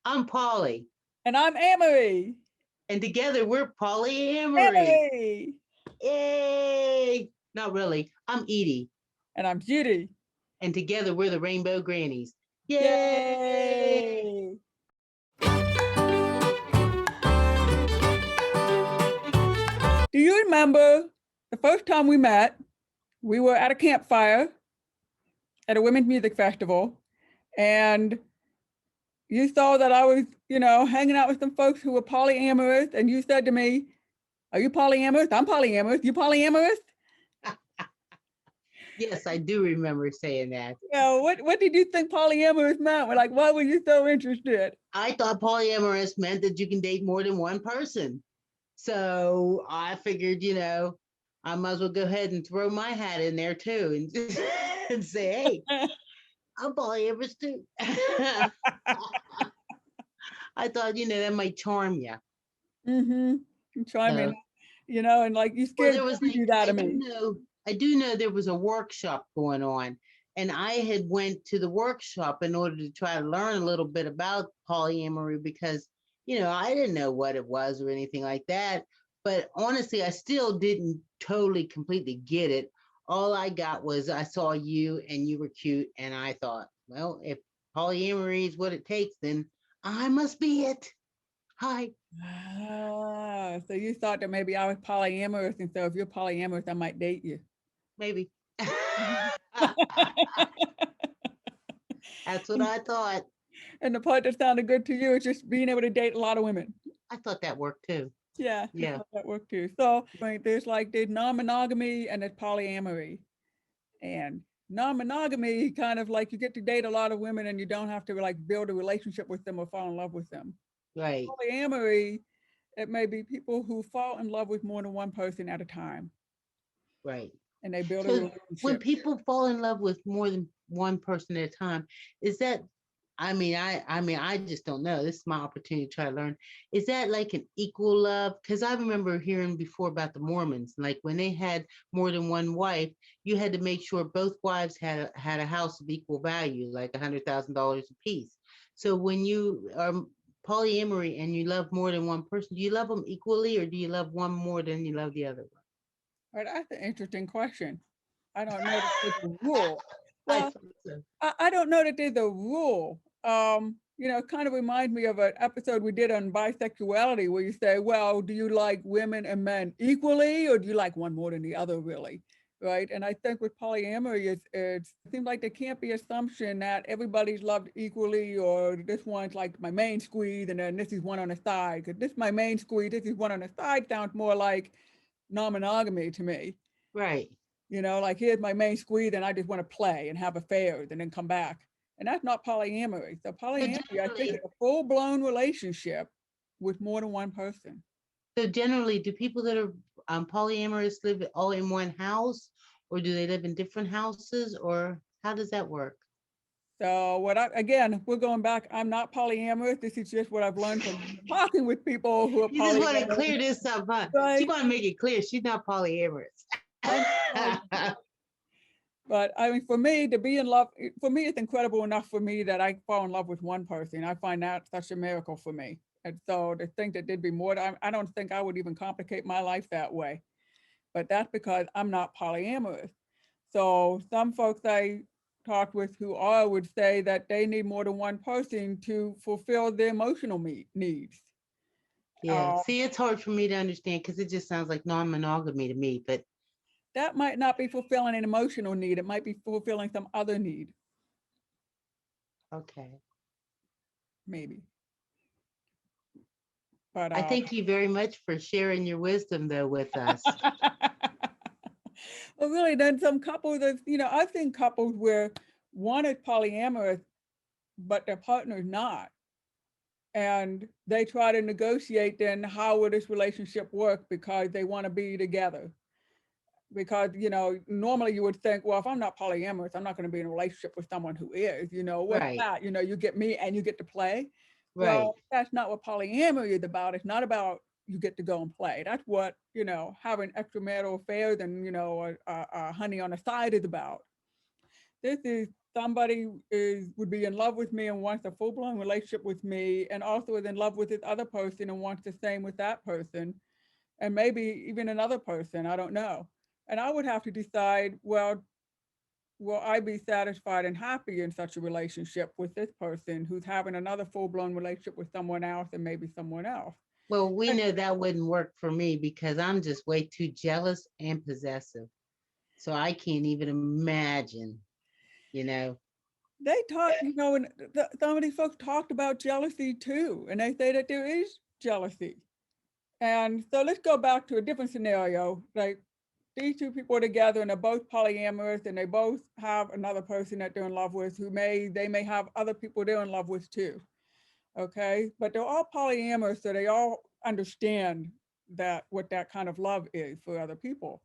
I'm Polly. And I'm Amory. And together we're Polyamory. Amory. Yay! Not really. I'm Edie. And I'm Judy. And together we're the Rainbow Grannies. Yay! Yay. Do you remember the first time we met? We were at a campfire at a women's music festival. And you saw that I was, hanging out with some folks who were polyamorous. And you said to me, "Are you polyamorous? I'm polyamorous. You polyamorous?" Yes, I do remember saying that. What did you think polyamorous meant? Like, why were you so interested? I thought polyamorous meant that you can date more than one person. So I figured, I might as well go ahead and throw my hat in there too and, and say, hey, I'm polyamorous too. I thought, that might charm you. Mm-hmm. Chime in, So, and like you well, scared there the was like bejesus out of me. I do know there was a workshop going on, and I had went to the workshop in order to try to learn a little bit about polyamory because I didn't know what it was or anything like that. But honestly, I still didn't totally completely get it. All I got was I saw you and you were cute, and I thought, well, if polyamory is what it takes, then I must be it. Hi, So you thought that maybe I was polyamorous, and so if you're polyamorous, I might date you. maybe. That's what I thought. And the part that sounded good to you is just being able to date a lot of women. I thought that worked too. Yeah, you Yeah. thought that worked too. So there's non-monogamy and there's polyamory. And non-monogamy kind of like you get to date a lot of women and you don't have to like build a relationship with them or fall in love with them. Right. Polyamory, it may be people who fall in love with more than one person at a time Right. and they build a So when relationship. people fall in love with more than one person at a time, is that I just don't know. This is my opportunity to try to learn. Is that like an equal love? Because I remember hearing before about the Mormons, like when they had more than one wife, you had to make sure both wives had a house of equal value, like $100,000 a piece. So when you are polyamory and you love more than one person, do you love them equally, or do you love one more than you love the other Right, that's an interesting question. I don't know that there's a rule. I Well, thought so. I don't know that there's a rule. It kind of reminds me of an episode we did on bisexuality where you say, well, do you like women and men equally or do you like one more than the other really? Right. And I think with polyamory, it seems like there can't be assumption that everybody's loved equally or this one's like my main squeeze and then this is one on the side. Because this is my main squeeze, this is one on the side sounds more like non-monogamy to me. Right. Like here's my main squeeze and I just want to play and have affairs and then come back. And that's not polyamory. So So polyamory, I think, is generally, a full-blown relationship with more than one person. do people that are polyamorous live all in one house, or do they live in different houses, or how does that work? So again, we're going back. I'm not polyamorous. This is just what I've learned from talking with people who are You just want to polyamorous. clear this up, huh? She Right. want to make it clear she's not polyamorous. I'm polyamorous. But I mean, for me to be in love, for me, it's incredible enough for me that I fall in love with one person. I find that such a miracle for me. And so to think that there'd be more, I don't think I would even complicate my life that way. But that's because I'm not polyamorous. So some folks I talked with who are would say that they need more than one person to fulfill their emotional needs. Yeah. Uh, See, it's hard for me to understand because it just sounds like non-monogamy to me. But that might not be fulfilling an emotional need. It might be fulfilling some other need, okay. maybe. But I thank you very much for sharing your wisdom, though, with us. well, really, then some couples, I've seen couples where one is polyamorous, but their partner's not. And they try to negotiate then how will this relationship work because they want to be together. Because, normally you would think, well, if I'm not polyamorous, I'm not going to be in a relationship with someone who is, what's Right. that? You get me and you get to play. Right. Well, that's not what polyamory is about. It's not about you get to go and play. That's what, having extramarital affairs and, honey on the side is about. This is somebody would be in love with me and wants a full-blown relationship with me, and also is in love with this other person and wants the same with that person, and maybe even another person, I don't know. And I would have to decide, well, will I be satisfied and happy in such a relationship with this person who's having another full-blown relationship with someone else and maybe someone else? Well, we And know that wouldn't work for me because I'm just way too jealous and possessive. So I can't even imagine, you know. they talk, and some of these folks talked about jealousy too, and they say that there is jealousy. And so let's go back to a different scenario. Like these two people are together and they're both polyamorous and they both have another person that they're in love with they may have other people they're in love with too. Okay. But they're all polyamorous, so they all understand that what that kind of love is for other people.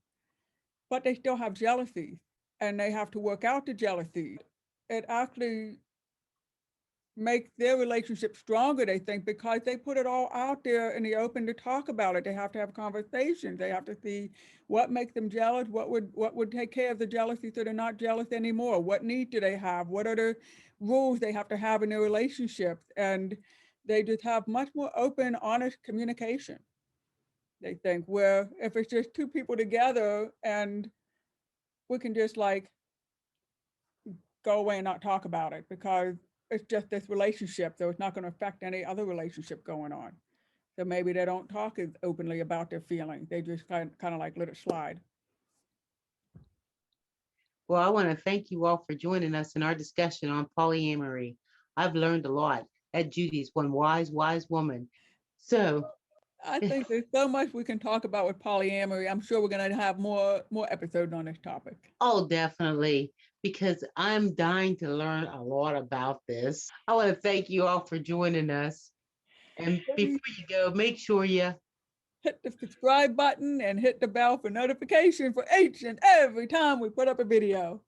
But they still have jealousy and they have to work out the jealousy. It actually make their relationship stronger, they think, because they put it all out there in the open to talk about it. They have to have conversations. They have to see what makes them jealous, what would take care of the jealousy so they're not jealous anymore. What needs do they have? What are the rules they have to have in their relationships? And they just have much more open, honest communication, they think, where if it's just two people together and we can just like go away and not talk about it because it's just this relationship, so it's not going to affect any other relationship going on. So maybe they don't talk as openly about their feelings. They just kind of like let it slide. Well, I want to thank you all for joining us in our discussion on polyamory. I've learned a lot. That Judy's one wise, wise woman. So, I think there's so much we can talk about with polyamory. I'm sure we're going to have more episodes on this topic. oh, definitely, because I'm dying to learn a lot about this. I want to thank you all for joining us. And before you go, make sure you hit the subscribe button and hit the bell for notification for each and every time we put up a video.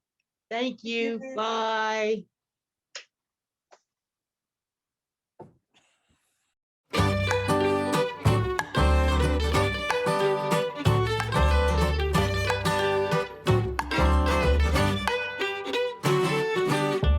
thank you. Bye.